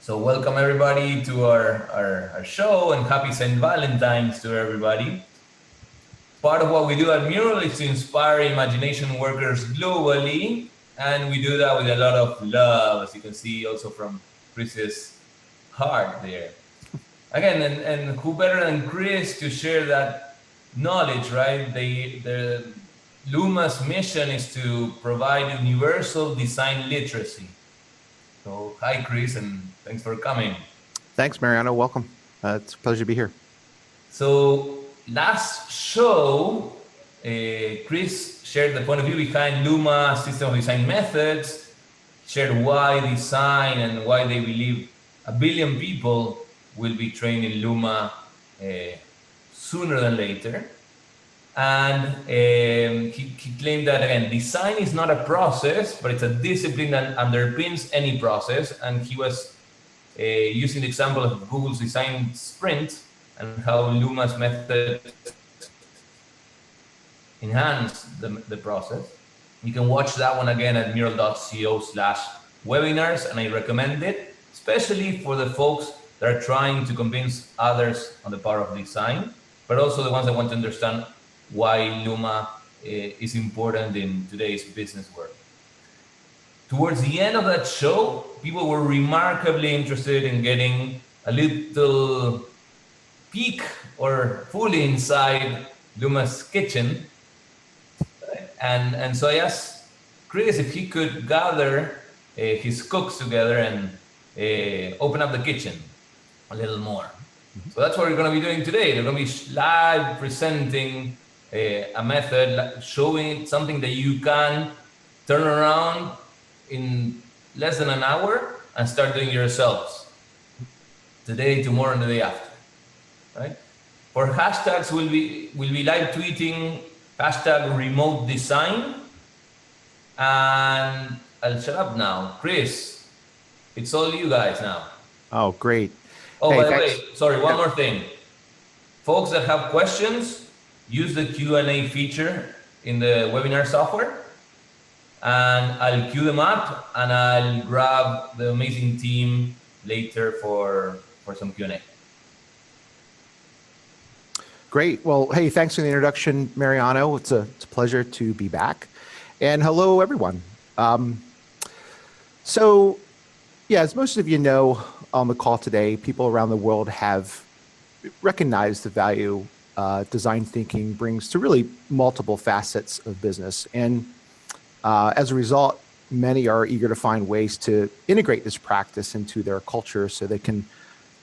So welcome everybody to our show, and happy St. Valentine's to everybody. Part of what we do at Mural is to inspire imagination workers globally, and we do that with a lot of love, as you can see also from Chris's heart there. Again, and who better than Chris to share that knowledge, right? The Luma's mission is to provide universal design literacy. So hi Chris, and thanks for coming. Thanks, Mariano. Welcome. It's a pleasure to be here. So last show, Chris shared the point of view behind Luma system of design methods, shared why design and why they believe 1 billion people will be trained in Luma sooner than later. And he claimed that, again, design is not a process, but it's a discipline that underpins any process. And he was using the example of Google's design sprint and how Luma's methods enhance the process. You can watch that one again at mural.co/webinars, and I recommend it, especially for the folks that are trying to convince others on the power of design, but also the ones that want to understand why Luma is important in today's business world. Towards the end of that show, people were remarkably interested in getting a little peek or fully inside Luma's kitchen. And so I asked Chris if he could gather his cooks together and open up the kitchen a little more. So that's what we're going to be doing today. They're going to be live presenting a method, showing something that you can turn around in less than an hour and start doing yourselves. Today, tomorrow, and the day after, right? For hashtags, we'll be live tweeting hashtag remote design. And I'll shut up now. Chris, it's all you guys now. Oh, great. Oh, hey, by the way, sorry, one more thing. Folks that have questions, use the Q&A feature in the webinar software, and I'll queue them up and I'll grab the amazing team later for some Q&A. Great. Well, hey, thanks for the introduction, Mariano. It's a pleasure to be back. And hello, everyone. So, yeah, as most of you know on the call today, people around the world have recognized the value design thinking brings to really multiple facets of business. And as a result, many are eager to find ways to integrate this practice into their culture so they can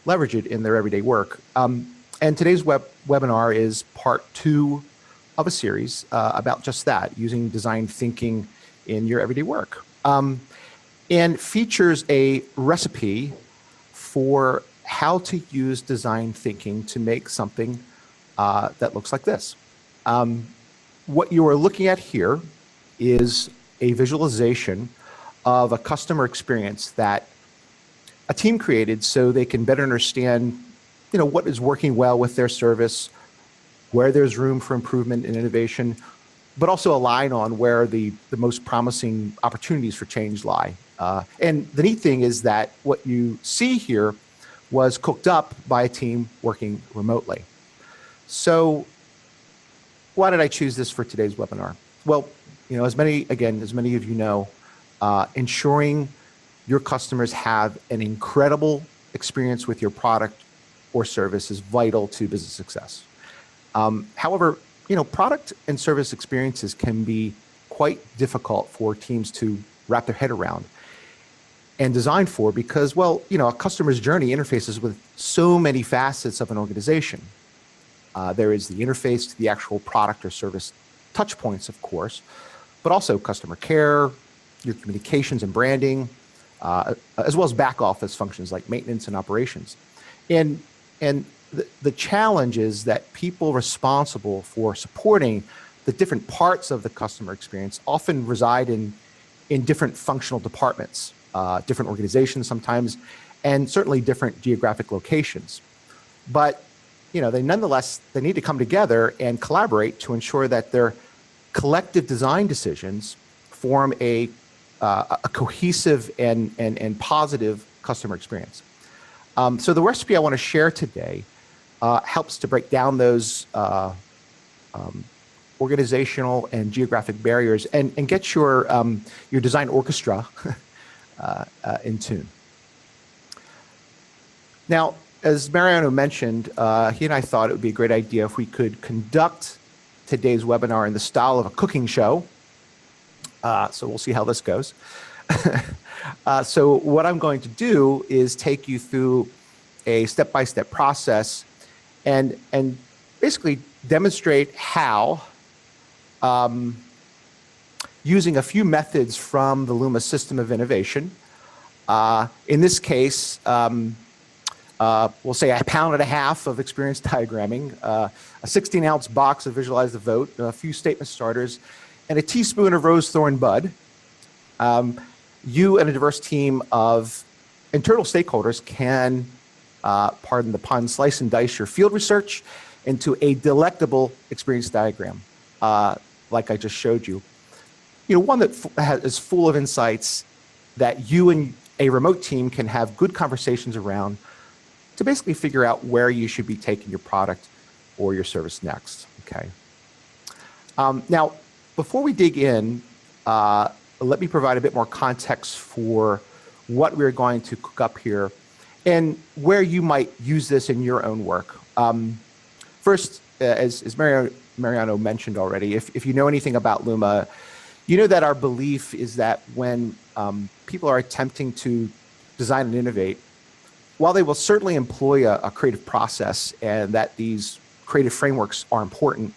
leverage it in their everyday work. And today's webinar is part 2 of a series about just that, using design thinking in your everyday work. And features a recipe for how to use design thinking to make something that looks like this. What you are looking at here is a visualization of a customer experience that a team created so they can better understand, what is working well with their service, where there's room for improvement and innovation, but also align on where the most promising opportunities for change lie. And the neat thing is that what you see here was cooked up by a team working remotely. So why did I choose this for today's webinar? Well, as many of you know, ensuring your customers have an incredible experience with your product or service is vital to business success. However, product and service experiences can be quite difficult for teams to wrap their head around and design for because, a customer's journey interfaces with so many facets of an organization. There is the interface to the actual product or service touch points, of course, but also customer care, your communications and branding, as well as back office functions like maintenance and operations. And the challenge is that people responsible for supporting the different parts of the customer experience often reside in different functional departments, different organizations sometimes, and certainly different geographic locations. But they need to come together and collaborate to ensure that their collective design decisions form a cohesive and positive customer experience. So the recipe I want to share today helps to break down those organizational and geographic barriers and get your design orchestra in tune. Now, as Mariano mentioned, he and I thought it would be a great idea if we could conduct today's webinar in the style of a cooking show. So we'll see how this goes. So what I'm going to do is take you through a step-by-step process and basically demonstrate how using a few methods from the Luma system of innovation, in this case, we'll say 1.5 pounds of experience diagramming, a 16-ounce box of Visualize the Vote, a few statement starters, and a teaspoon of rose thorn bud. You and a diverse team of internal stakeholders can, pardon the pun, slice and dice your field research into a delectable experience diagram, like I just showed you. You know, one that is full of insights that you and a remote team can have good conversations around to basically figure out where you should be taking your product or your service next, okay? Now, before we dig in, let me provide a bit more context for what we're going to cook up here and where you might use this in your own work. First, as Mariano mentioned already, if you know anything about Luma, you know that our belief is that when people are attempting to design and innovate, while they will certainly employ a creative process and that these creative frameworks are important,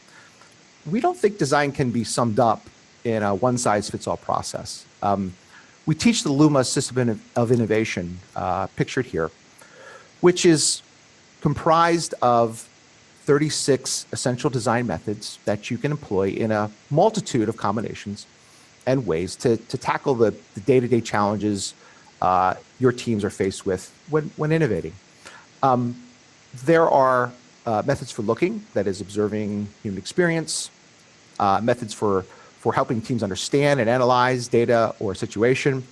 we don't think design can be summed up in a one-size-fits-all process. We teach the Luma system of innovation, pictured here, which is comprised of 36 essential design methods that you can employ in a multitude of combinations and ways to tackle the day-to-day challenges your teams are faced with when innovating. There are methods for looking, that is observing human experience, methods for helping teams understand and analyze data or situation,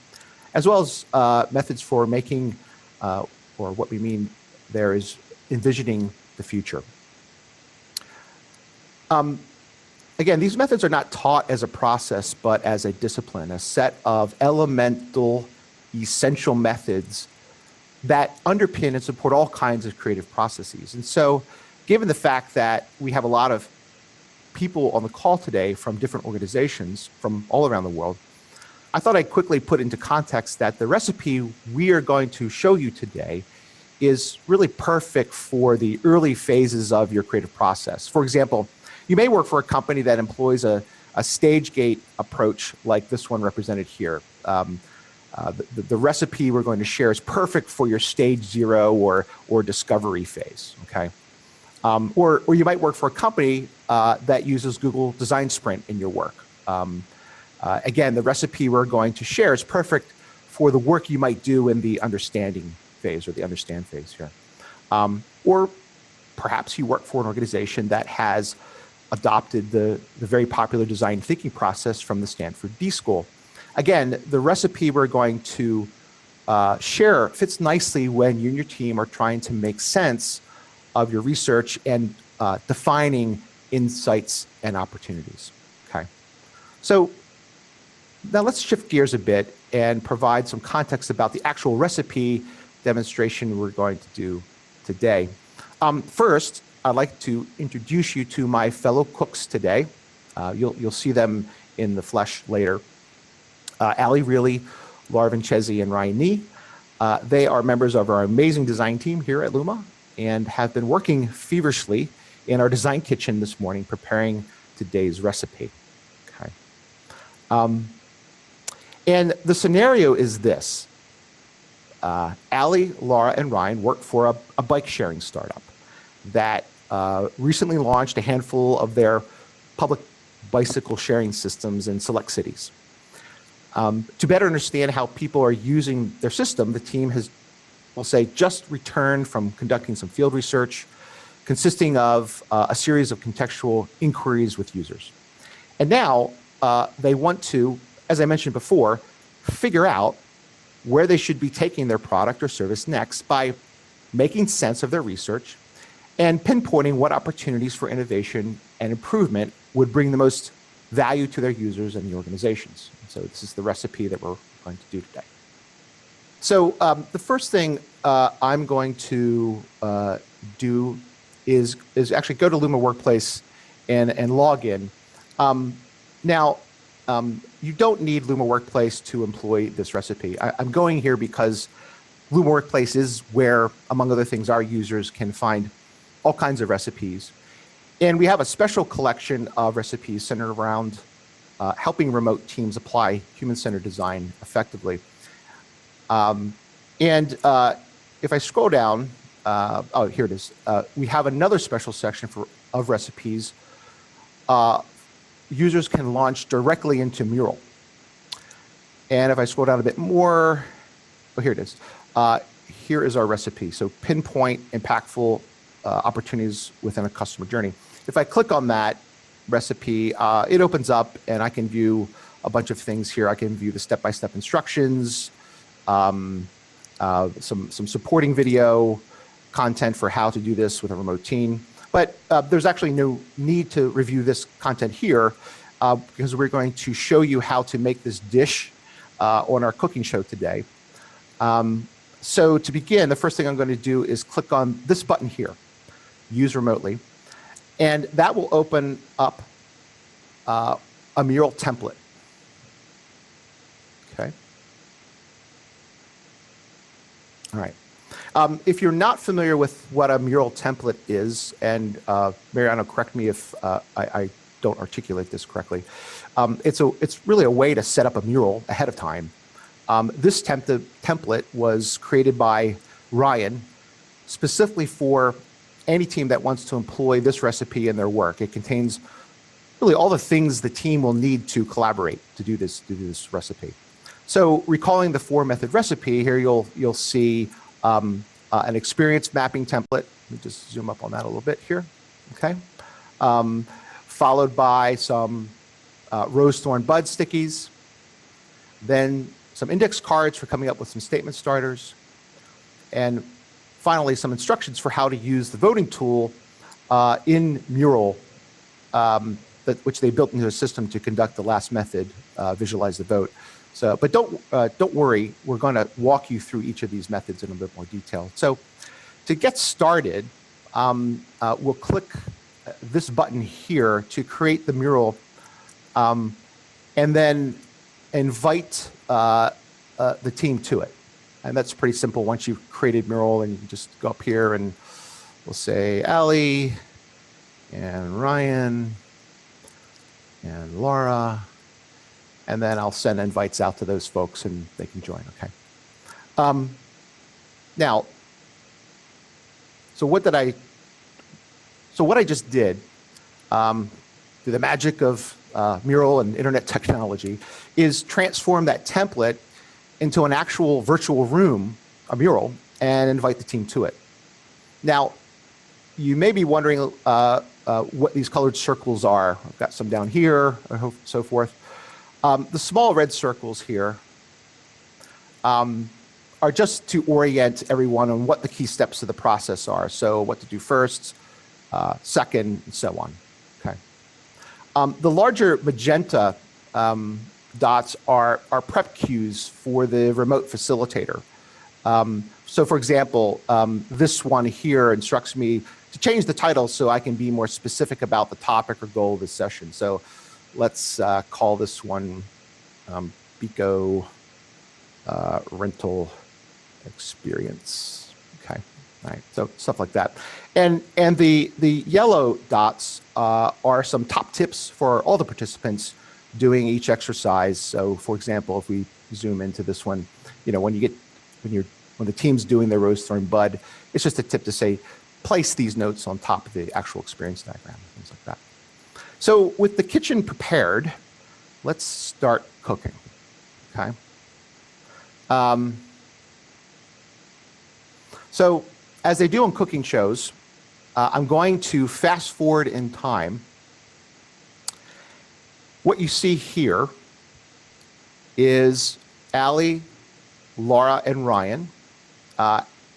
as well as methods for making, or what we mean there is envisioning the future. Again, these methods are not taught as a process, but as a discipline, a set of elemental, essential methods that underpin and support all kinds of creative processes. And so, given the fact that we have a lot of people on the call today from different organizations from all around the world, I thought I'd quickly put into context that the recipe we are going to show you today is really perfect for the early phases of your creative process. For example, you may work for a company that employs a stage gate approach like this one represented here. The recipe we're going to share is perfect for your stage 0 or discovery phase, okay? Or you might work for a company that uses Google Design Sprint in your work. Again, the recipe we're going to share is perfect for the work you might do in the understanding phase or the understand phase here. Or perhaps you work for an organization that has adopted the very popular design thinking process from the Stanford D School. Again, the recipe we're going to share fits nicely when you and your team are trying to make sense of your research and defining insights and opportunities, okay? So now let's shift gears a bit and provide some context about the actual recipe demonstration we're going to do today. First, I'd like to introduce you to my fellow cooks today. You'll see them in the flesh later. Ali Reilly, Laura Vincezi, and Ryan Nee. They are members of our amazing design team here at Luma and have been working feverishly in our design kitchen this morning preparing today's recipe. Okay. And the scenario is this. Ali, Laura, and Ryan work for a bike sharing startup that recently launched a handful of their public bicycle sharing systems in select cities. To better understand how people are using their system, the team has, we'll say, just returned from conducting some field research consisting of a series of contextual inquiries with users. And now they want to, as I mentioned before, figure out where they should be taking their product or service next by making sense of their research, and pinpointing what opportunities for innovation and improvement would bring the most value to their users and the organizations. So this is the recipe that we're going to do today. So the first thing I'm going to do is actually go to Luma Workplace and log in. Now, you don't need Luma Workplace to employ this recipe. I'm going here because Luma Workplace is where, among other things, our users can find all kinds of recipes. And we have a special collection of recipes centered around helping remote teams apply human-centered design effectively. If I scroll down, oh, here it is. We have another special section of recipes. Users can launch directly into Mural. And if I scroll down a bit more, oh, here it is. Here is our recipe. So pinpoint impactful opportunities within a customer journey. If I click on that recipe, it opens up and I can view a bunch of things here. I can view the step-by-step instructions, some supporting video content for how to do this with a remote team. But there's actually no need to review this content here because we're going to show you how to make this dish on our cooking show today. So to begin, the first thing I'm going to do is click on this button here, Use Remotely, and that will open up a Mural template. Okay. All right. If you're not familiar with what a Mural template is, and Mariano, correct me if I don't articulate this correctly, it's really a way to set up a mural ahead of time. This template was created by Ryan specifically for any team that wants to employ this recipe in their work. It contains really all the things the team will need to collaborate to do this recipe. So recalling the 4-method recipe, here you'll see an experience mapping template. Let me just zoom up on that a little bit here. Okay. Followed by some rose, thorn, bud stickies, then some index cards for coming up with some statement starters, and finally some instructions for how to use the voting tool in Mural, which they built into a system to conduct the last method, visualize the vote. So, but don't worry, we're going to walk you through each of these methods in a bit more detail. So to get started, we'll click this button here to create the mural, and then invite the team to it. And that's pretty simple. Once you've created mural, and you can just go up here and we'll say Ali and Ryan and Laura, and then I'll send invites out to those folks and they can join, okay? Now, so what I just did, through the magic of Mural and internet technology, is transform that template into an actual virtual room, a mural, and invite the team to it. Now, you may be wondering what these colored circles are. I've got some down here, so forth. The small red circles here are just to orient everyone on what the key steps of the process are. So what to do first, second, and so on. Okay. The larger magenta dots are prep cues for the remote facilitator. So for example, this one here instructs me to change the title so I can be more specific about the topic or goal of this session. So let's call this one Bico Rental Experience. Okay, all right, so stuff like that. And the yellow dots are some top tips for all the participants doing each exercise. So for example, if we zoom into this one, you know, when the team's doing their rose, thorn, bud, it's just a tip to say, place these notes on top of the actual experience diagram, things like that. So with the kitchen prepared, let's start cooking, okay? So as they do on cooking shows, I'm going to fast forward in time. What you see here is Ali, Laura, and Ryan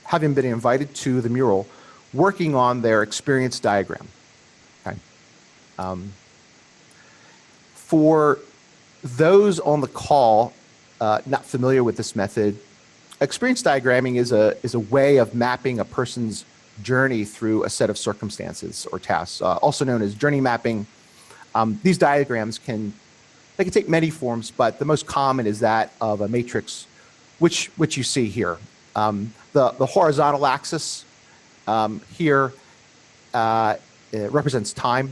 having been invited to the mural, working on their experience diagram. Okay. For those on the call not familiar with this method, experience diagramming is a way of mapping a person's journey through a set of circumstances or tasks, also known as journey mapping. These diagrams can take many forms, but the most common is that of a matrix, which you see here. The horizontal axis here it represents time,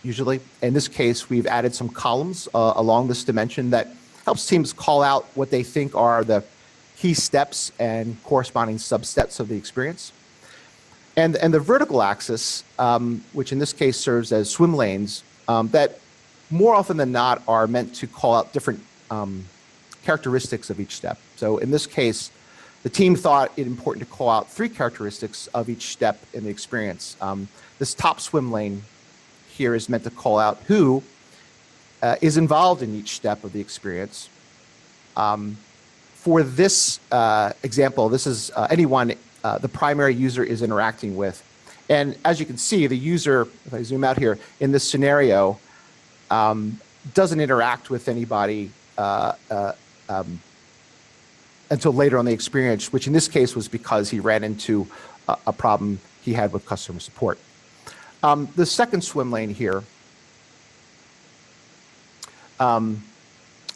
usually. In this case, we've added some columns along this dimension that helps teams call out what they think are the key steps and corresponding substeps of the experience. And the vertical axis, which in this case serves as swim lanes, that more often than not are meant to call out different characteristics of each step. So in this case, the team thought it important to call out 3 characteristics of each step in the experience. This top swim lane here is meant to call out who is involved in each step of the experience. For this example, this is anyone the primary user is interacting with. And as you can see, the user, if I zoom out here, in this scenario, doesn't interact with anybody until later on the experience, which in this case was because he ran into a problem he had with customer support. The second swim lane here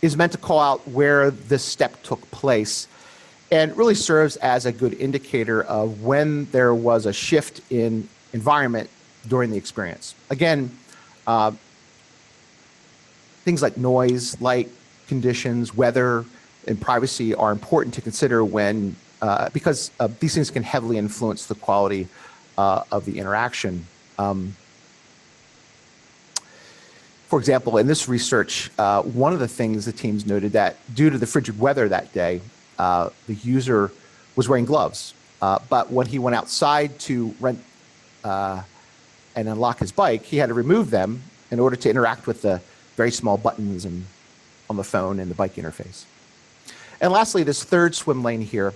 is meant to call out where this step took place and really serves as a good indicator of when there was a shift in environment during the experience. Again, things like noise, light, conditions, weather, and privacy are important to consider when, because these things can heavily influence the quality of the interaction. For example, in this research, one of the things the teams noted that due to the frigid weather that day, the user was wearing gloves. But when he went outside to rent and unlock his bike, he had to remove them in order to interact with the very small buttons and on the phone and the bike interface. And lastly, this third swim lane here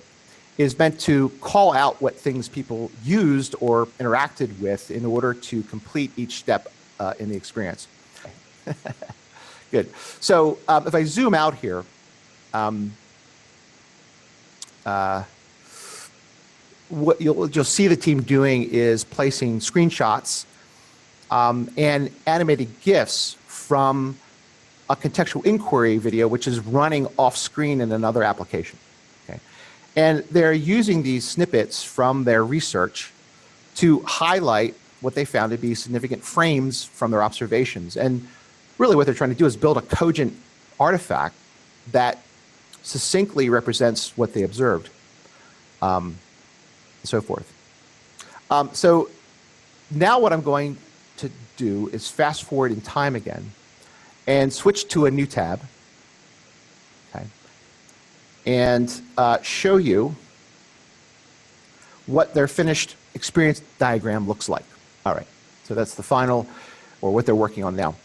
is meant to call out what things people used or interacted with in order to complete each step in the experience. Good. So if I zoom out here, what you'll see the team doing is placing screenshots and animated GIFs from a contextual inquiry video, which is running off screen in another application. Okay. And they're using these snippets from their research to highlight what they found to be significant frames from their observations. And really what they're trying to do is build a cogent artifact that succinctly represents what they observed, and so forth. So now what I'm going to do is fast forward in time again and switch to a new tab, okay, and show you what their finished experience diagram looks like. All right, so that's the final, or what they're working on now.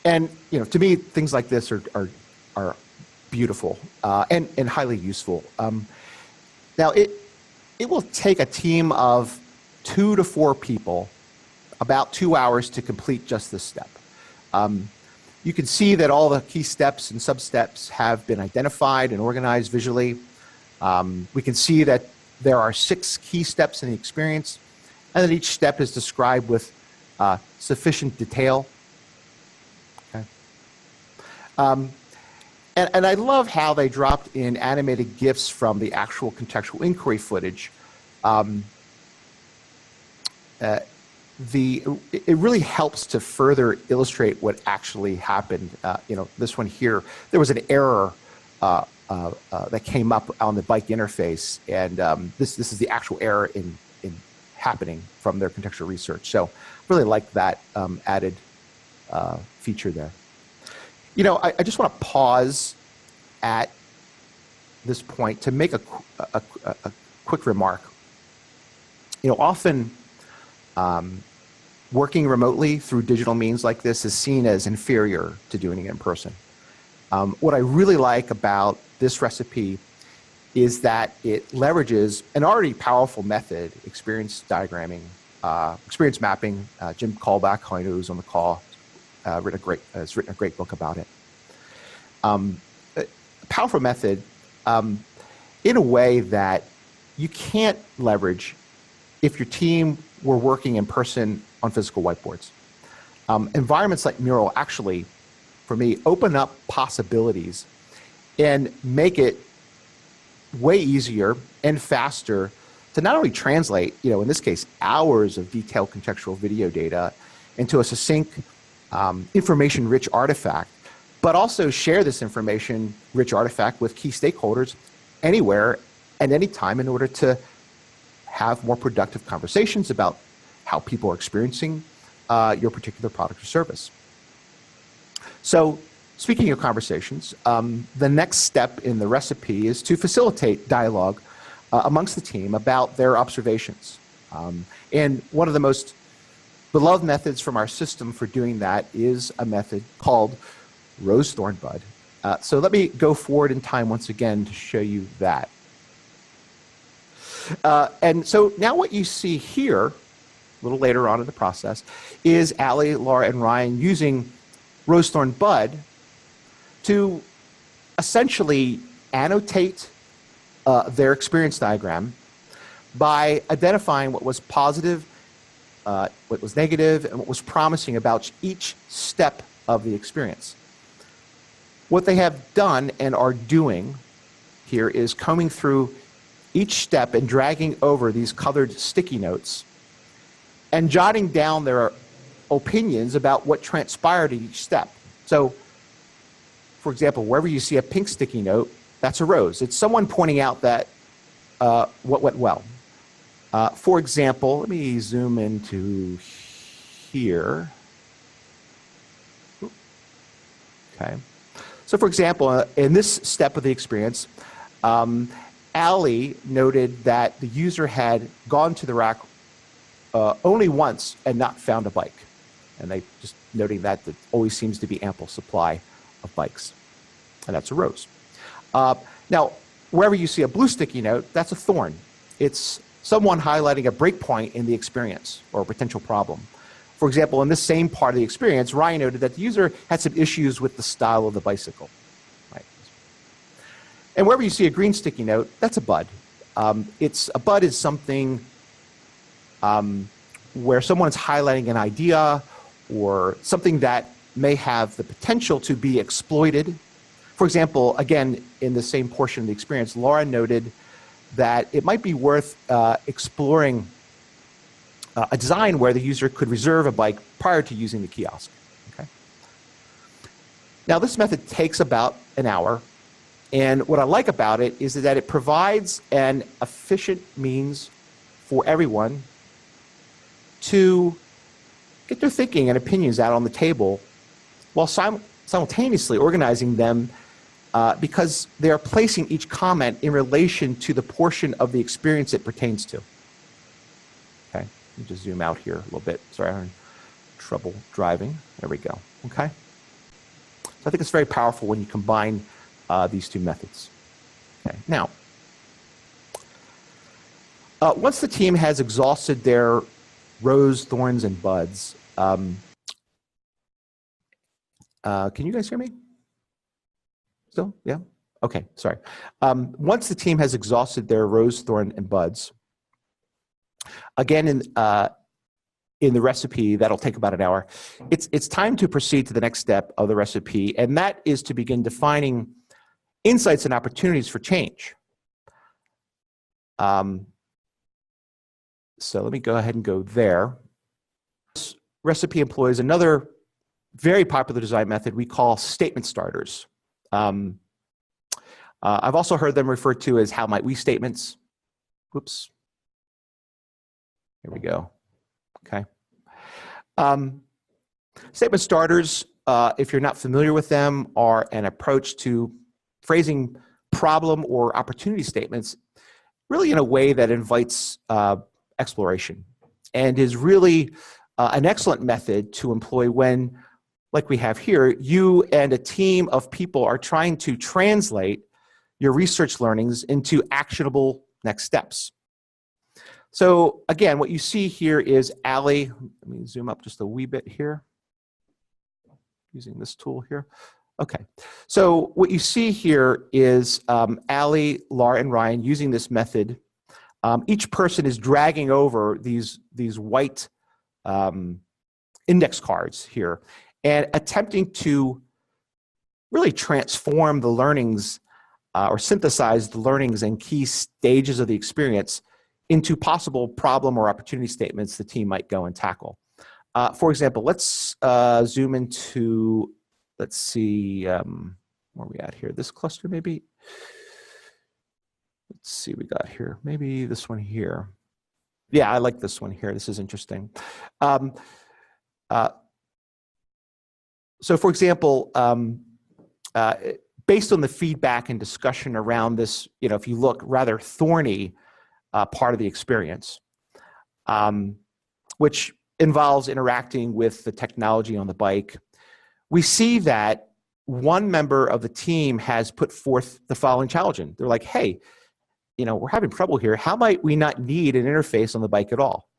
And to me, things like this are beautiful and highly useful. Now, it will take a team of 2 to 4 people about 2 hours to complete just this step. You can see that all the key steps and sub-steps have been identified and organized visually. We can see that there are 6 key steps in the experience, and that each step is described with sufficient detail. Okay. And I love how they dropped in animated GIFs from the actual contextual inquiry footage. It really helps to further illustrate what actually happened. This one here, there was an error that came up on the bike interface, and this is the actual error in happening from their contextual research. So really like that added feature there. I just want to pause at this point to make a quick remark. Often working remotely through digital means like this is seen as inferior to doing it in person. What I really like about this recipe is that it leverages an already powerful method, experience diagramming, experience mapping. Jim Callback, who I know who's on the call, has written a great book about it. A powerful method in a way that you can't leverage if your team were working in person on physical whiteboards. Environments like Mural actually, for me, open up possibilities and make it way easier and faster to not only translate, in this case, hours of detailed contextual video data into a succinct, information-rich artifact, but also share this information-rich artifact with key stakeholders anywhere and anytime in order to have more productive conversations about how people are experiencing your particular product or service. So, speaking of conversations, the next step in the recipe is to facilitate dialogue amongst the team about their observations. And one of the most beloved methods from our system for doing that is a method called Rose, Thorn, Bud. So let me go forward in time once again to show you that. And so now what you see here, a little later on in the process, is Allie, Laura, and Ryan using Rose, Thorn, Bud to essentially annotate their experience diagram by identifying what was positive, what was negative, and what was promising about each step of the experience. What they have done and are doing here is combing through each step and dragging over these colored sticky notes and jotting down their opinions about what transpired at each step. So, for example, wherever you see a pink sticky note, that's a rose. It's someone pointing out that what went well. For example, let me zoom into here. Okay. So, for example, in this step of the experience, Allie noted that the user had gone to the rack only once and not found a bike. And they just noting that there always seems to be ample supply of bikes. And that's a rose. Now, wherever you see a blue sticky note, that's a thorn. It's someone highlighting a breakpoint in the experience or a potential problem. For example, in this same part of the experience, Ryan noted that the user had some issues with the style of the bicycle. Right. And wherever you see a green sticky note, that's a bud. A bud is something where someone's highlighting an idea or something that may have the potential to be exploited. For example, again, in the same portion of the experience, Laura noted that it might be worth exploring a design where the user could reserve a bike prior to using the kiosk. Okay. Now, this method takes about an hour, and what I like about it is that it provides an efficient means for everyone to get their thinking and opinions out on the table while simultaneously organizing them because they are placing each comment in relation to the portion of the experience it pertains to. Okay, let me just zoom out here a little bit. Sorry, I'm having trouble driving. There we go. Okay. So I think it's very powerful when you combine these two methods. Okay. Now, once the team has exhausted their rose, thorns, and buds, can you guys hear me? Still? Yeah? Okay, sorry. Once the team has exhausted their rose, thorn, and buds, again, in the recipe, that'll take about an hour, it's time to proceed to the next step of the recipe, and that is to begin defining insights and opportunities for change. So let me go ahead and go there. This recipe employs another very popular design method we call statement starters. I've also heard them referred to as how might we statements. Whoops. Here we go. Okay. Statement starters, if you're not familiar with them, are an approach to phrasing problem or opportunity statements really in a way that invites exploration and is really an excellent method to employ when, like we have here, you and a team of people are trying to translate your research learnings into actionable next steps. So again, what you see here is Allie. Let me zoom up just a wee bit here, using this tool here. Okay, so what you see here is Allie, Laura, and Ryan using this method. Each person is dragging over these white index cards here and attempting to really transform the learnings or synthesize the learnings and key stages of the experience into possible problem or opportunity statements the team might go and tackle. For example, let's zoom into, let's see, where are we at here? This cluster maybe? Let's see, we got here, maybe this one here. Yeah, I like this one here. This is interesting. So for example, based on the feedback and discussion around this, if you look, rather thorny part of the experience, which involves interacting with the technology on the bike, we see that one member of the team has put forth the following challenge. They're like, hey, we're having trouble here. How might we not need an interface on the bike at all?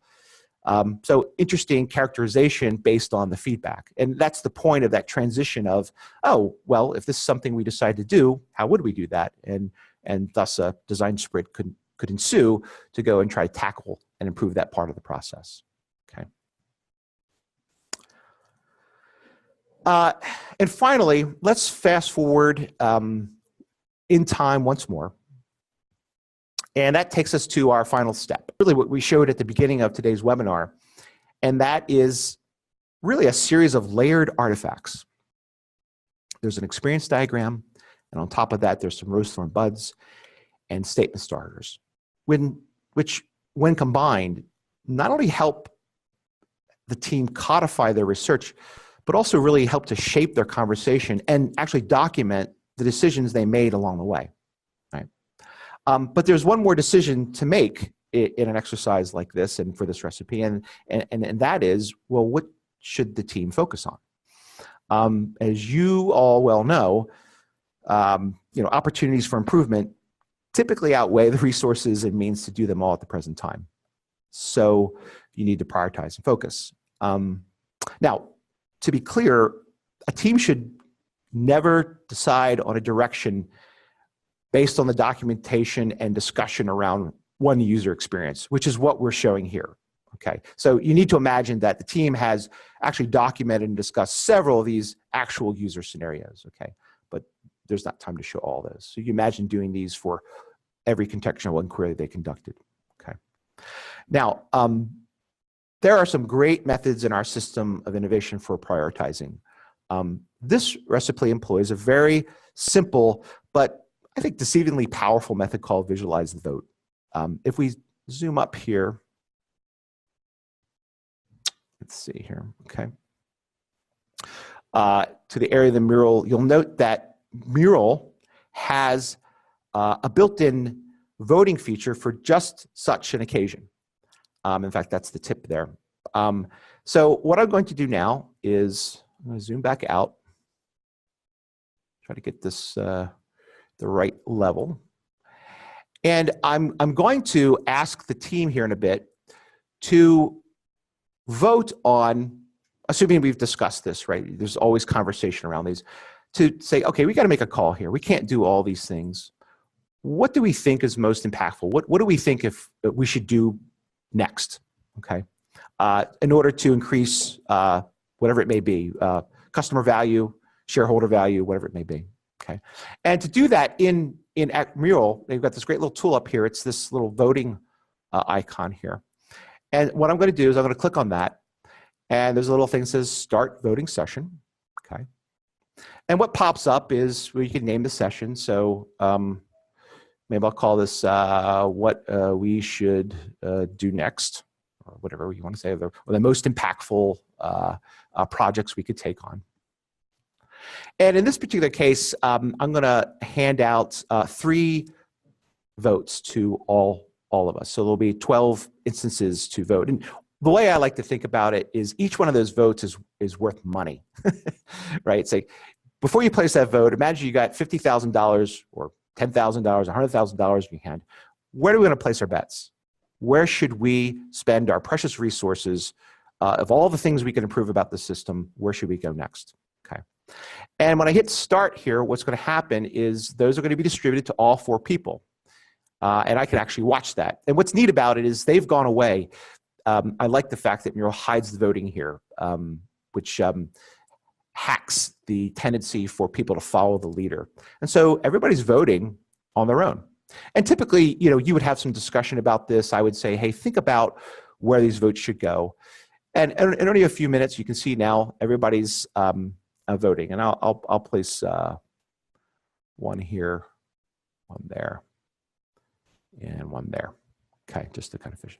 So interesting characterization based on the feedback. And that's the point of that transition of, oh, well, if this is something we decide to do, how would we do that? And thus a design sprint could ensue to go and try to tackle and improve that part of the process. Okay. And finally, let's fast forward in time once more. And that takes us to our final step, really what we showed at the beginning of today's webinar. And that is really a series of layered artifacts. There's an experience diagram, and on top of that, there's some rose thorn buds and statement starters, which when combined, not only help the team codify their research, but also really help to shape their conversation and actually document the decisions they made along the way. But there's one more decision to make in an exercise like this and for this recipe, and that is, well, what should the team focus on? As you all well know, opportunities for improvement typically outweigh the resources and means to do them all at the present time. So you need to prioritize and focus. Now, to be clear, a team should never decide on a direction based on the documentation and discussion around one user experience, which is what we're showing here. Okay, so you need to imagine that the team has actually documented and discussed several of these actual user scenarios, okay? But there's not time to show all those. So you imagine doing these for every contextual inquiry they conducted, okay? Now, there are some great methods in our system of innovation for prioritizing. This recipe employs a very simple, but I think deceivingly powerful method called visualize the vote. If we zoom up here, let's see here, okay. To the area of the mural, you'll note that Mural has a built-in voting feature for just such an occasion. In fact, that's the tip there. So what I'm going to do now is I'm going to zoom back out, try to get this the right level. And I'm going to ask the team here in a bit to vote on, assuming we've discussed this, right? There's always conversation around these, to say, okay, we got to make a call here. We can't do all these things. What do we think is most impactful? What do we think if we should do next, okay? In order to increase whatever it may be, customer value, shareholder value, whatever it may be. Okay, and to do that in Mural, they've got this great little tool up here. It's this little voting icon here. And what I'm going to do is I'm going to click on that, and there's a little thing that says Start Voting Session. Okay, and what pops up is, well, you can name the session. So maybe I'll call this what we should do next, or whatever you want to say, or the most impactful projects we could take on. And in this particular case, I'm going to hand out 3 votes to all of us. So there'll be 12 instances to vote. And the way I like to think about it is each one of those votes is worth money, right? It's like, before you place that vote, imagine you got $50,000 or $10,000, $100,000 in your hand. Where are we going to place our bets? Where should we spend our precious resources? Of all the things we can improve about the system, where should we go next? Okay. And when I hit start here, what's going to happen is those are going to be distributed to all 4 people. And I can actually watch that. And what's neat about it is they've gone away. I like the fact that Mural hides the voting here, which hacks the tendency for people to follow the leader. And so everybody's voting on their own. And typically, you would have some discussion about this. I would say, hey, think about where these votes should go. And in only a few minutes, you can see now everybody's voting. And I'll place one here, one there, and one there. Okay, just to kind of finish.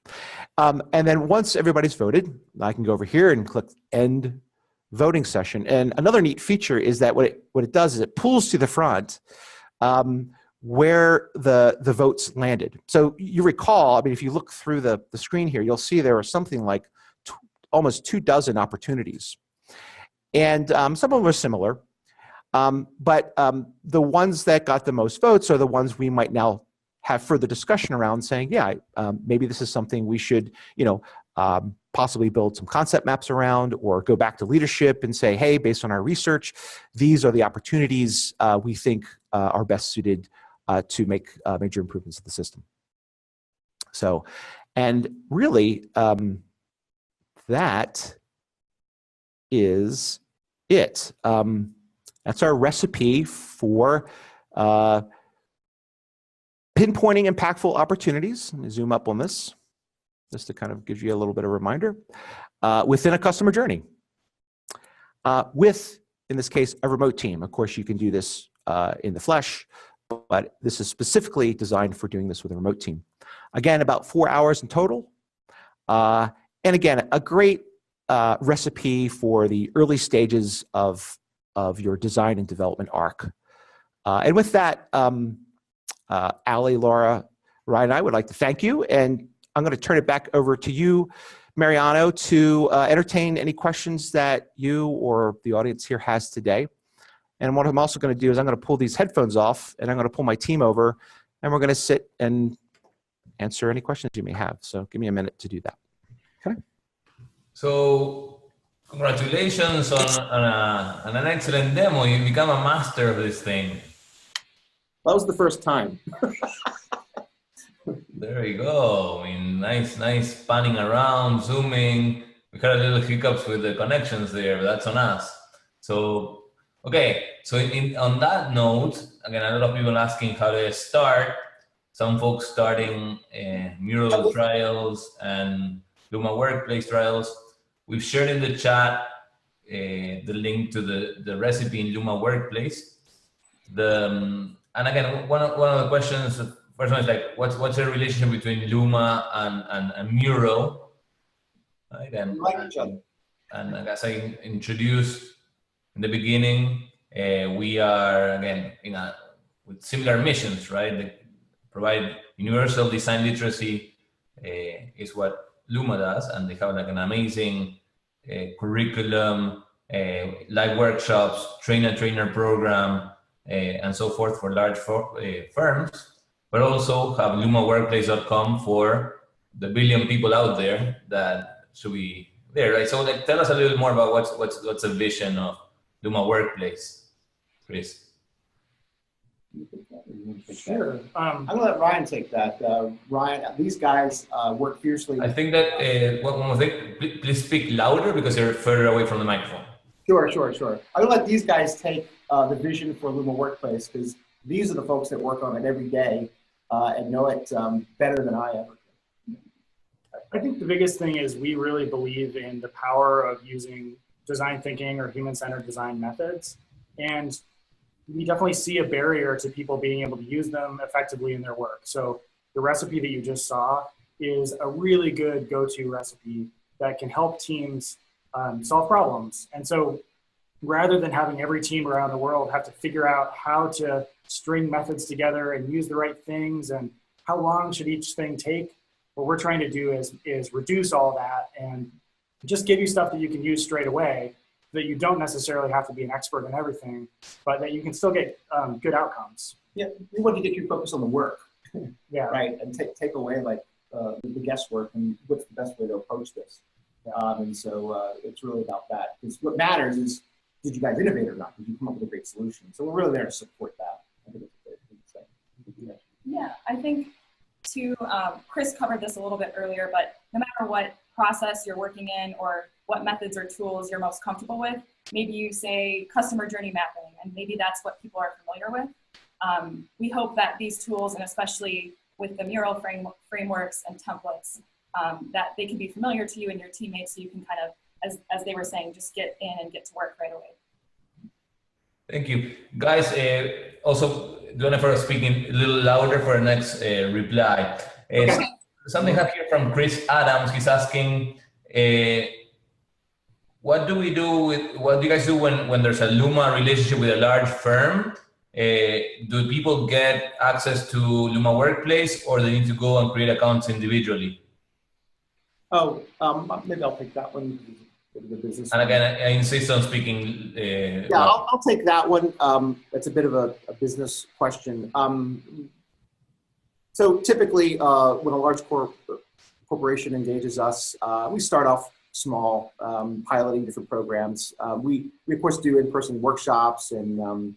And then once everybody's voted, I can go over here and click End Voting Session. And another neat feature is that what it does is it pulls to the front where the votes landed. So you recall, I mean, if you look through the screen here, you'll see there are something like almost 24 opportunities. And some of them are similar, but the ones that got the most votes are the ones we might now have further discussion around, saying, yeah, maybe this is something we should, possibly build some concept maps around, or go back to leadership and say, hey, based on our research, these are the opportunities we think are best suited to make major improvements to the system. So, and really, that is it. That's our recipe for pinpointing impactful opportunities. Let me zoom up on this, just to kind of give you a little bit of a reminder, within a customer journey. With, in this case, a remote team. Of course, you can do this in the flesh, but this is specifically designed for doing this with a remote team. Again, about 4 hours in total. And again, a great recipe for the early stages of your design and development arc. And with that, Ali, Laura, Ryan, and I would like to thank you. And I'm going to turn it back over to you, Mariano, to entertain any questions that you or the audience here has today. And what I'm also going to do is I'm going to pull these headphones off, and I'm going to pull my team over, and we're going to sit and answer any questions you may have. So give me a minute to do that. Okay. So congratulations on an excellent demo. You become a master of this thing. That was the first time. There you go. I mean, nice panning around, zooming. We had a little hiccups with the connections there, but that's on us. So, okay. So on that note, again, a lot of people asking how to start. Some folks starting Mural trials and Luma Workplace trials. We've shared in the chat the link to the recipe in Luma Workplace. And again, one of the questions, the first one is like, what's the relationship between Luma and Mural? Right? And as I introduced in the beginning, we are again with similar missions, right? They provide universal design literacy is what Luma does, and they have like an amazing curriculum, live workshops, trainer program, and so forth for large firms, but also have lumaworkplace.com for the billion people out there that should be there, right? So like, tell us a little more about what's the vision of Luma Workplace, Chris. Sure. I'm going to let Ryan take that. Ryan, these guys work fiercely. I think that one more thing, please speak louder because you're further away from the microphone. Sure. I'm going to let these guys take the vision for Luma Workplace, because these are the folks that work on it every day and know it better than I ever could. I think the biggest thing is we really believe in the power of using design thinking or human-centered design methods. And we definitely see a barrier to people being able to use them effectively in their work. So the recipe that you just saw is a really good go-to recipe that can help teams solve problems. And so rather than having every team around the world have to figure out how to string methods together and use the right things and how long should each thing take, what we're trying to do is reduce all that and just give you stuff that you can use straight away. that you don't necessarily have to be an expert in everything, but that you can still get good outcomes. Yeah, we want to get you focused on the work, Yeah. right? And take away like the guesswork and what's the best way to approach this. And so it's really about that. Because what matters is, did you guys innovate or not? Did you come up with a great solution? So we're really there to support that. I think it's a great thing to say. Yeah, I think Chris covered this a little bit earlier, but no matter what process you're working in or what methods or tools you're most comfortable with, maybe you say customer journey mapping, and maybe that's what people are familiar with. We hope that these tools, and especially with the Mural frameworks and templates, that they can be familiar to you and your teammates, so you can kind of, as they were saying, just get in and get to work right away. Thank you. Guys, also, Jennifer speaking a little louder for the next reply. Okay. Something I have here from Chris Adams. He's asking, what do you guys do when there's a Luma relationship with a large firm? Do people get access to Luma Workplace, or they need to go and create accounts individually? Oh, maybe I'll take that one. The business. And again, I insist on speaking. Yeah, I'll take that one. It's a bit of a business question. So typically, when a large corporation engages us, we start off small, piloting different programs. We of course do in-person workshops and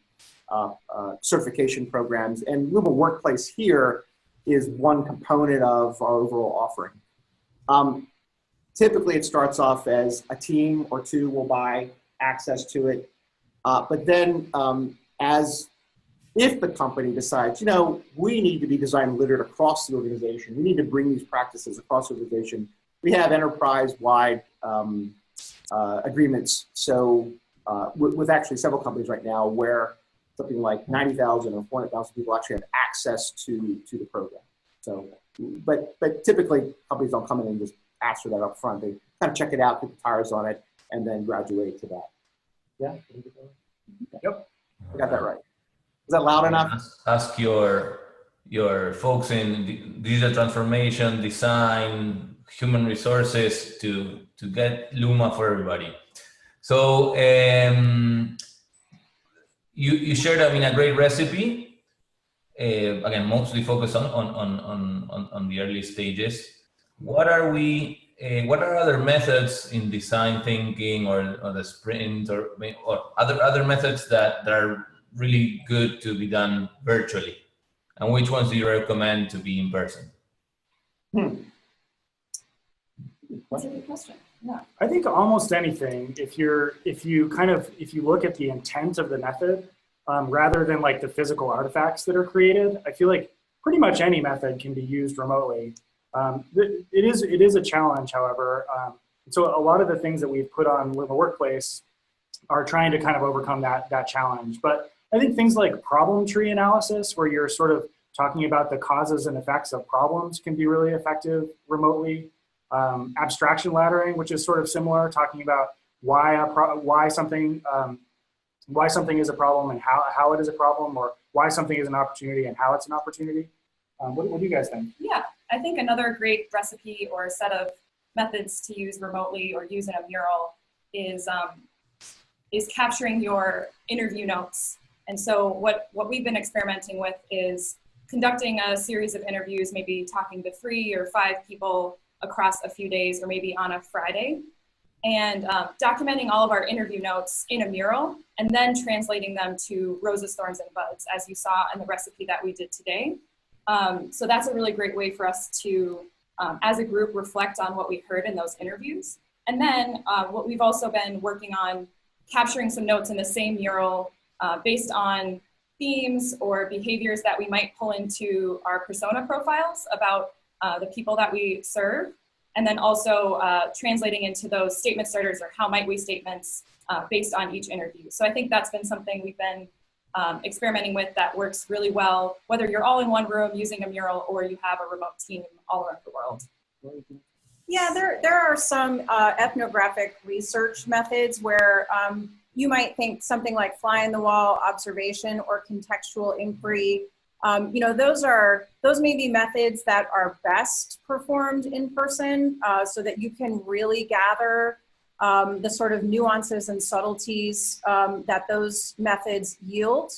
certification programs. And Luma Workplace here is one component of our overall offering. Typically, it starts off as a team or two will buy access to it. But then if the company decides, you know, we need to be design literate across the organization, we need to bring these practices across the organization, we have enterprise-wide agreements. So with actually several companies right now where something like 90,000 or 400,000 people actually have access to the program. So, but typically companies don't come in and just ask for that up front. They kind of check it out, put the tires on it, and then graduate to that. Yeah? Yep. I got that right. Is that loud enough? Ask your folks in digital transformation, design, human resources to get Luma for everybody. So you shared, I mean, a great recipe. Again, mostly focused on the early stages. What are other methods in design thinking or the sprint or other methods that are really good to be done virtually? And which ones do you recommend to be in person? That's a good question. Yeah. I think almost anything, if you look at the intent of the method, rather than like the physical artifacts that are created, I feel like pretty much any method can be used remotely. It is a challenge, however. So a lot of the things that we've put on Luma Workplace are trying to kind of overcome that challenge. But I think things like problem tree analysis, where you're sort of talking about the causes and effects of problems, can be really effective remotely. Abstraction laddering, which is sort of similar, talking about why something is a problem and how it is a problem, or why something is an opportunity and how it's an opportunity. What do you guys think? Yeah, I think another great recipe or set of methods to use remotely or use in a mural is capturing your interview notes. And so what we've been experimenting with is conducting a series of interviews, maybe talking to 3 or 5 people across a few days, or maybe on a Friday, and documenting all of our interview notes in a mural, and then translating them to roses, thorns, and buds, as you saw in the recipe that we did today. So that's a really great way for us to, as a group, reflect on what we heard in those interviews. And then what we've also been working on, capturing some notes in the same mural based on themes or behaviors that we might pull into our persona profiles about the people that we serve, and then also translating into those statement starters, or how might we statements based on each interview. So I think that's been something we've been experimenting with that works really well, whether you're all in one room using a mural or you have a remote team all around the world. Yeah, there are some ethnographic research methods where you might think something like fly on the wall observation or contextual inquiry. Those may be methods that are best performed in person, so that you can really gather the sort of nuances and subtleties that those methods yield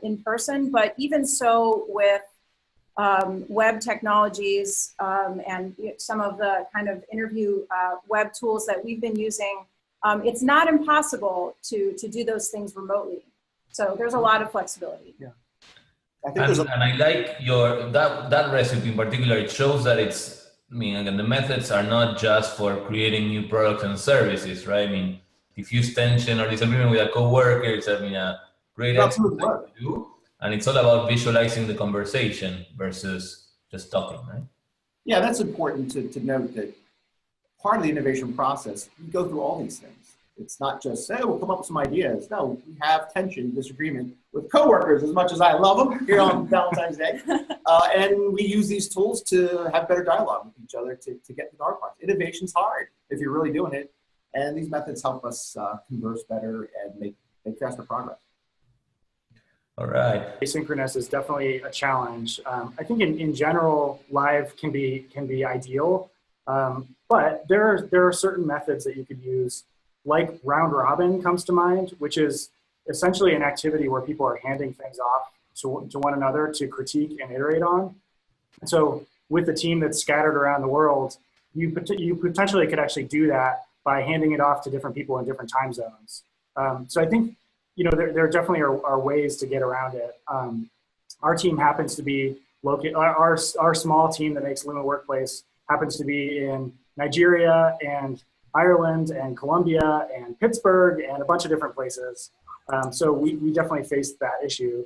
in person, but even so with web technologies and some of the kind of interview web tools that we've been using, it's not impossible to do those things remotely. So there's a lot of flexibility. Yeah. I think and I like your that recipe in particular. It shows that it's, I mean, again, the methods are not just for creating new products and services, right? I mean, diffuse tension or disagreement with a coworker is, I mean, a great exercise to do, and it's all about visualizing the conversation versus just talking, right? Yeah, that's important to note that part of the innovation process, we go through all these things. It's not just, hey, we'll come up with some ideas. No, we have tension, disagreement with coworkers, as much as I love them here on Valentine's Day. And we use these tools to have better dialogue with each other to get to the hard parts. Innovation's hard if you're really doing it. And these methods help us converse better and make faster progress. All right. Asynchronous is definitely a challenge. I think in general, live can be ideal, but there are certain methods that you could use, like round robin comes to mind, which is essentially an activity where people are handing things off to one another to critique and iterate on. And so with a team that's scattered around the world, you potentially could actually do that by handing it off to different people in different time zones. So I think, you know, there definitely are ways to get around it. Our team happens to be located, our small team that makes Luma Workplace happens to be in Nigeria and Ireland and Colombia and Pittsburgh and a bunch of different places. So we definitely faced that issue.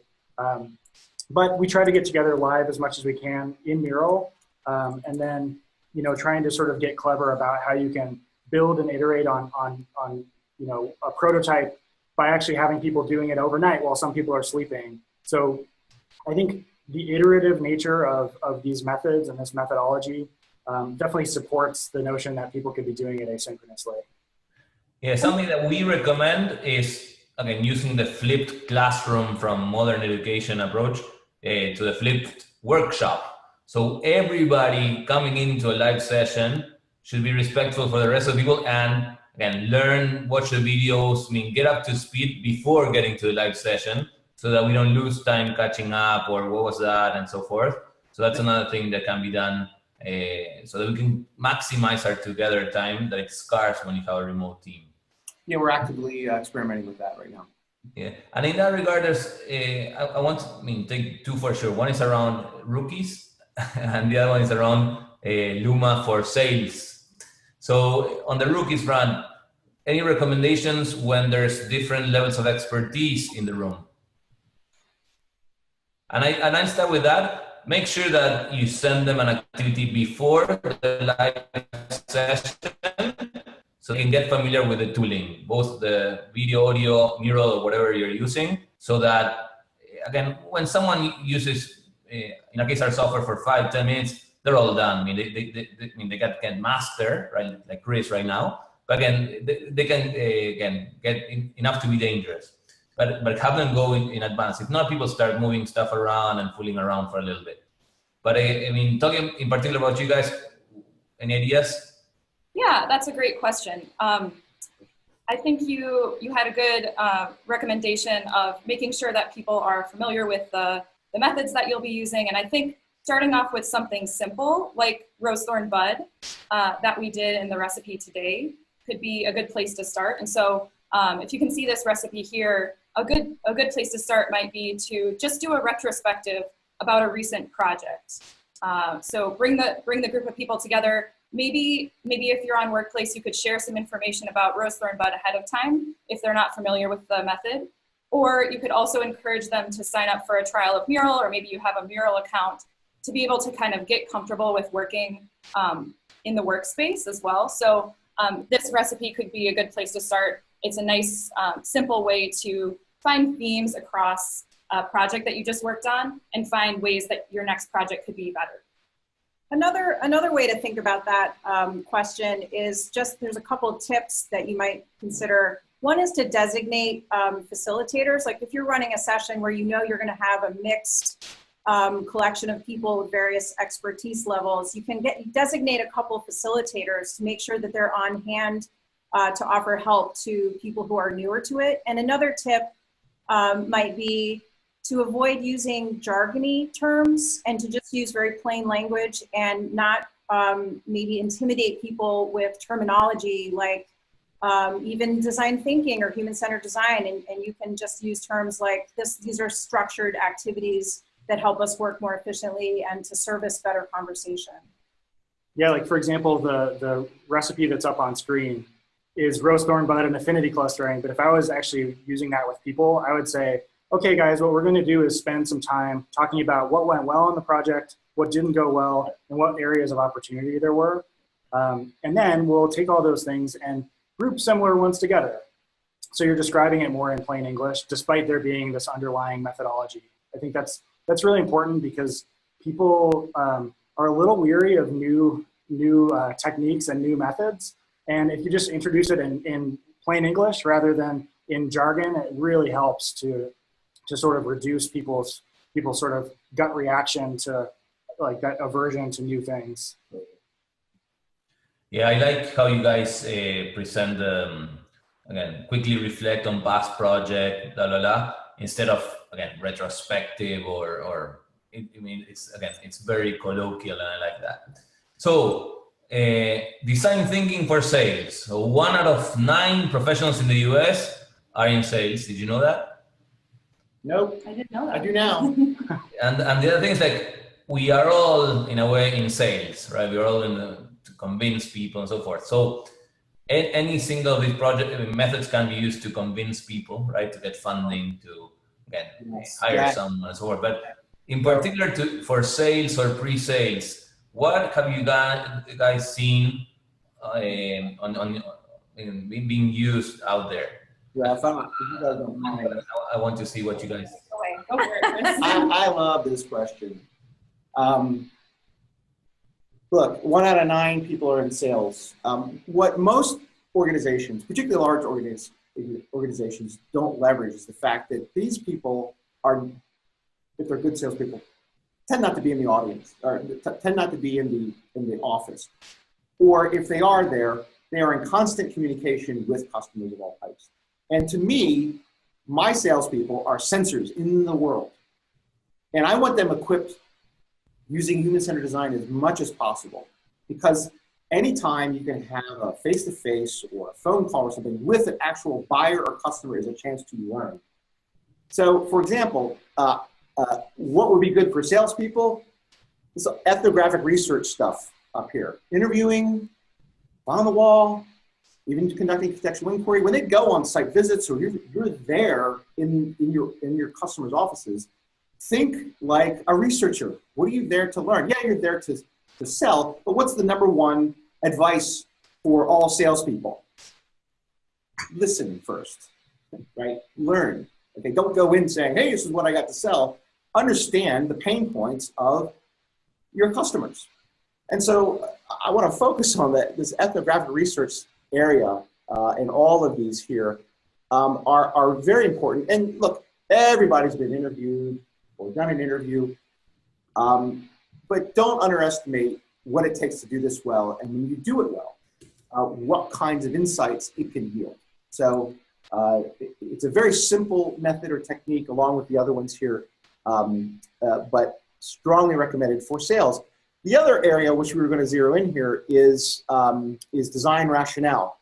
But we try to get together live as much as we can in Mural. And then, you know, trying to sort of get clever about how you can build and iterate on you know, a prototype by actually having people doing it overnight while some people are sleeping. So I think the iterative nature of these methods and this methodology definitely supports the notion that people could be doing it asynchronously. Yeah, something that we recommend is, again, using the flipped classroom from modern education approach to the flipped workshop. So everybody coming into a live session should be respectful for the rest of the people and, again, learn, watch the videos, I mean, get up to speed before getting to the live session so that we don't lose time catching up or what was that and so forth. So that's another thing that can be done so that we can maximize our together time that is scarce when you have a remote team. Yeah, we're actively experimenting with that right now. Yeah, and in that regard, there's I want to, I mean, take two for sure. One is around rookies, and the other one is around Luma for sales. So on the rookies front, any recommendations when there's different levels of expertise in the room? And I start with that. Make sure that you send them an activity before the live session so they can get familiar with the tooling, both the video, audio, Mural, or whatever you're using, so that, again, when someone uses, in our case, our software for 5-10 minutes, they're all done. I mean, they can master, right, like Chris right now, but again, they can, again, get enough to be dangerous. But have them go in advance. If not, people start moving stuff around and fooling around for a little bit. But I mean, talking in particular about you guys, any ideas? Yeah, that's a great question. I think you had a good recommendation of making sure that people are familiar with the methods that you'll be using. And I think starting off with something simple like Rose Thorn Bud that we did in the recipe today could be a good place to start. And so if you can see this recipe here, a good place to start might be to just do a retrospective about a recent project. So bring the group of people together. Maybe if you're on Workplace, you could share some information about Rose Thorn Bud ahead of time if they're not familiar with the method. Or you could also encourage them to sign up for a trial of Mural, or maybe you have a Mural account to be able to kind of get comfortable with working in the workspace as well. So this recipe could be a good place to start. It's a nice, simple way to find themes across a project that you just worked on and find ways that your next project could be better. Another way to think about that question is just, there's a couple tips that you might consider. One is to designate facilitators. Like if you're running a session where you know you're going to have a mixed collection of people with various expertise levels, you can designate a couple facilitators to make sure that they're on hand to offer help to people who are newer to it. And another tip might be to avoid using jargony terms and to just use very plain language and not maybe intimidate people with terminology like even design thinking or human-centered design. And you can just use terms like this. These are structured activities that help us work more efficiently and to service better conversation. Yeah, like for example, the recipe that's up on screen is rose, thorn, bud, and affinity clustering. But if I was actually using that with people, I would say, okay, guys, what we're going to do is spend some time talking about what went well on the project, what didn't go well, and what areas of opportunity there were. And then we'll take all those things and group similar ones together. So you're describing it more in plain English, despite there being this underlying methodology. I think that's really important because people are a little weary of new techniques and new methods. And if you just introduce it in plain English rather than in jargon, it really helps to sort of reduce people's sort of gut reaction to like that aversion to new things. Yeah, I like how you guys present, again, quickly reflect on past project, instead of, again, retrospective or I mean, it's very colloquial and I like that. So, design thinking for sales. So 1 out of 9 professionals in the US are in sales. Did you know that? Nope. I didn't know that. I do now. And the other thing is like, we are all in a way in sales, right? We're all to convince people and so forth. So any single of these methods can be used to convince people, right? To get funding, to again, hire someone and so forth. But in particular for sales or pre-sales, what have you guys seen being used out there? Yeah, if you guys don't mind. I want to see what you guys. Go for it, Chris. I love this question. Look, 1 out of 9 people are in sales. What most organizations, particularly large organizations, don't leverage is the fact that these people are, if they're good salespeople, tend not to be in the audience, or tend not to be in the office. Or if they are there, they are in constant communication with customers of all types. And to me, my salespeople are sensors in the world. And I want them equipped using human-centered design as much as possible. Because anytime you can have a face-to-face or a phone call or something with an actual buyer or customer is a chance to learn. So for example, what would be good for salespeople? This ethnographic research stuff up here. Interviewing, on the wall, even conducting contextual inquiry. When they go on site visits or you're there in your customers' offices, think like a researcher. What are you there to learn? Yeah, you're there to sell, but what's the #1 advice for all salespeople? Listen first, right? Learn. Okay, don't go in saying, hey, this is what I got to sell. Understand the pain points of your customers. And so I want to focus on this ethnographic research area, and all of these here are very important. And look, everybody's been interviewed or done an interview, but don't underestimate what it takes to do this well. And when you do it well, what kinds of insights it can yield. So it's a very simple method or technique along with the other ones here, but strongly recommended for sales. The other area which we were going to zero in here is design rationale.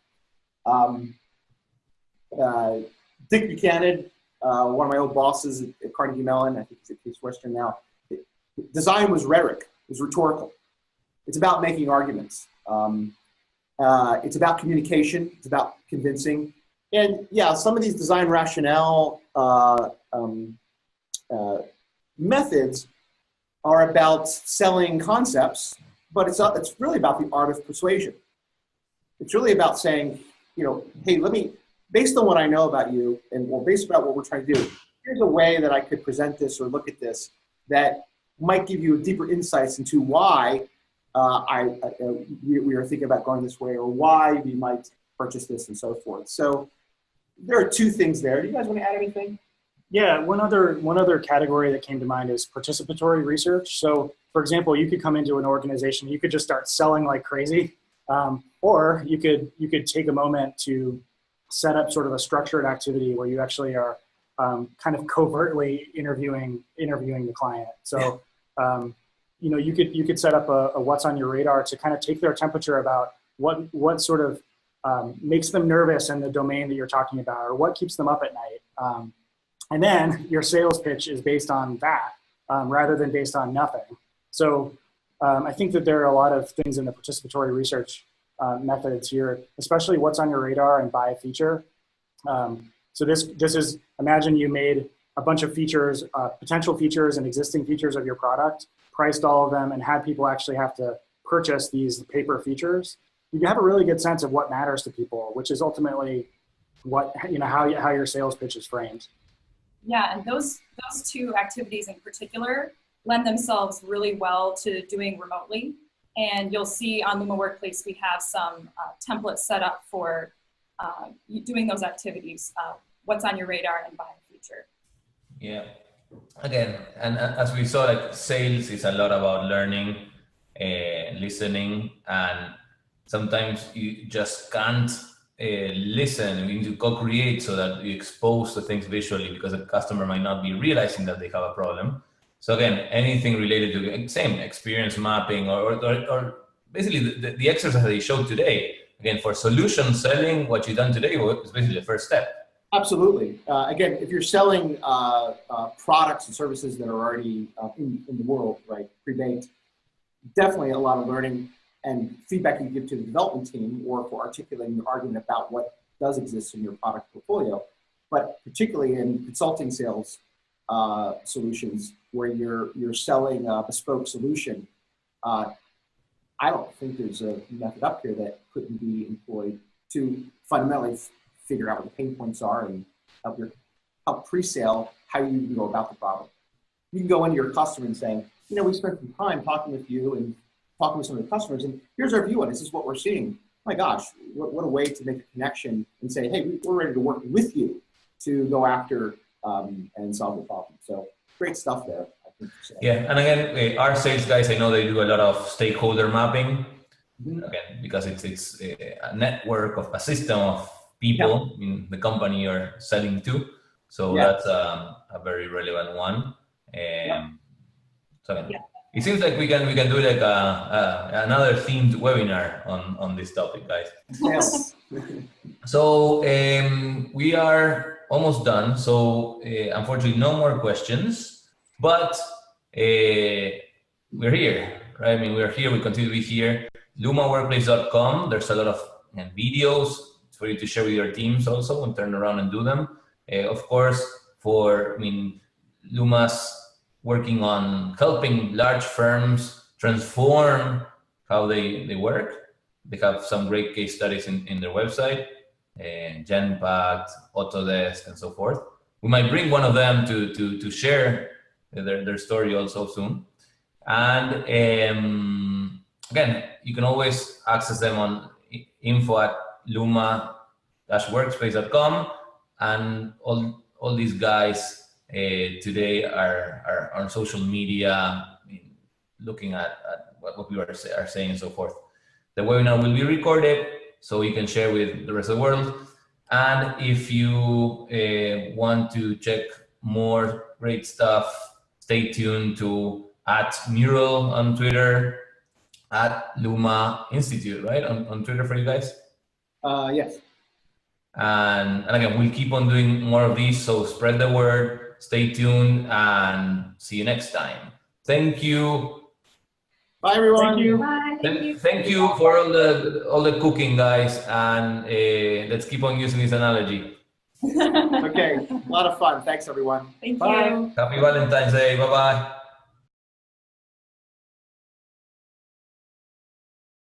Dick Buchanan, one of my old bosses at Carnegie Mellon, I think he's at Case Western now, design was rhetoric, it was rhetorical. It's about making arguments. It's about communication, it's about convincing. And yeah, some of these design rationale methods are about selling concepts, but it's really about the art of persuasion. It's really about saying, you know, hey, based on what I know about you and based on what we're trying to do, here's a way that I could present this or look at this that might give you deeper insights into why we are thinking about going this way or why we might purchase this and so forth. So there are 2 things there. Do you guys want to add anything? Yeah, one other category that came to mind is participatory research. So, for example, you could come into an organization, you could just start selling like crazy, Or you could take a moment to set up sort of a structured activity where you actually are kind of covertly interviewing the client. So you could set up a what's on your radar to kind of take their temperature about what sort of makes them nervous in the domain that you're talking about, or what keeps them up at night. And then your sales pitch is based on that rather than based on nothing. So I think that there are a lot of things in the participatory research methods here, especially what's on your radar and buy a feature. So this is, imagine you made a bunch of features, potential features and existing features of your product, priced all of them, and had people actually have to purchase these paper features. You have a really good sense of what matters to people, which is ultimately what, how your sales pitch is framed. Yeah, and those two activities in particular lend themselves really well to doing remotely. And you'll see on Luma Workplace, we have some templates set up for doing those activities, what's on your radar and buy a feature. Yeah, again, and as we saw, like sales is a lot about learning, listening, and sometimes you just can't listen. We need to co-create so that you expose the things visually, because the customer might not be realizing that they have a problem. So again, anything related to same experience mapping or basically the exercise that you showed today, again, for solution selling, what you've done today was basically the first step. Absolutely. Again, if you're selling products and services that are already in the world, right, pre-baked, definitely a lot of learning and feedback you give to the development team, or for articulating your argument about what does exist in your product portfolio. But particularly in consulting sales solutions, where you're selling a bespoke solution, I don't think there's a method up here that couldn't be employed to fundamentally figure out what the pain points are and help pre-sale how you can go about the problem. You can go into your customer and say, we spent some time talking with you and talking with some of the customers, and here's our view on this is what we're seeing. My gosh, what a way to make a connection and say, hey, we're ready to work with you to go after and solve the problem. So great stuff there, I think. Yeah, and again, our sales guys, I know they do a lot of stakeholder mapping, again, because it's a network of a system of people in the company you're selling to. So that's a very relevant one. So it seems like we can do like another themed webinar on this topic, guys. Yes. So we are almost done. So unfortunately, no more questions, but we're here, right? I mean, we're here, we continue to be here. LumaWorkplace.com, there's a lot of videos for you to share with your teams also and turn around and do them. Of course, Luma's working on helping large firms transform how they work. They have some great case studies in their website, Genpact, Autodesk, and so forth. We might bring one of them to share their story also soon. And again, you can always access them on info@luma-workspace.com, and all these guys today are on social media, looking at what we are saying and so forth. The webinar will be recorded so you can share with the rest of the world. And if you want to check more great stuff, stay tuned to @MURAL on Twitter, @Luma Institute, right? On Twitter for you guys? Yes. And again, we'll keep on doing more of these, so spread the word, stay tuned, and see you next time. Thank you. Bye, everyone. Thank you. Bye. Thank you for all the cooking, guys, and let's keep on using this analogy. Okay, a lot of fun. Thanks, everyone. Thank Bye. you. Happy Valentine's Day. Bye-bye.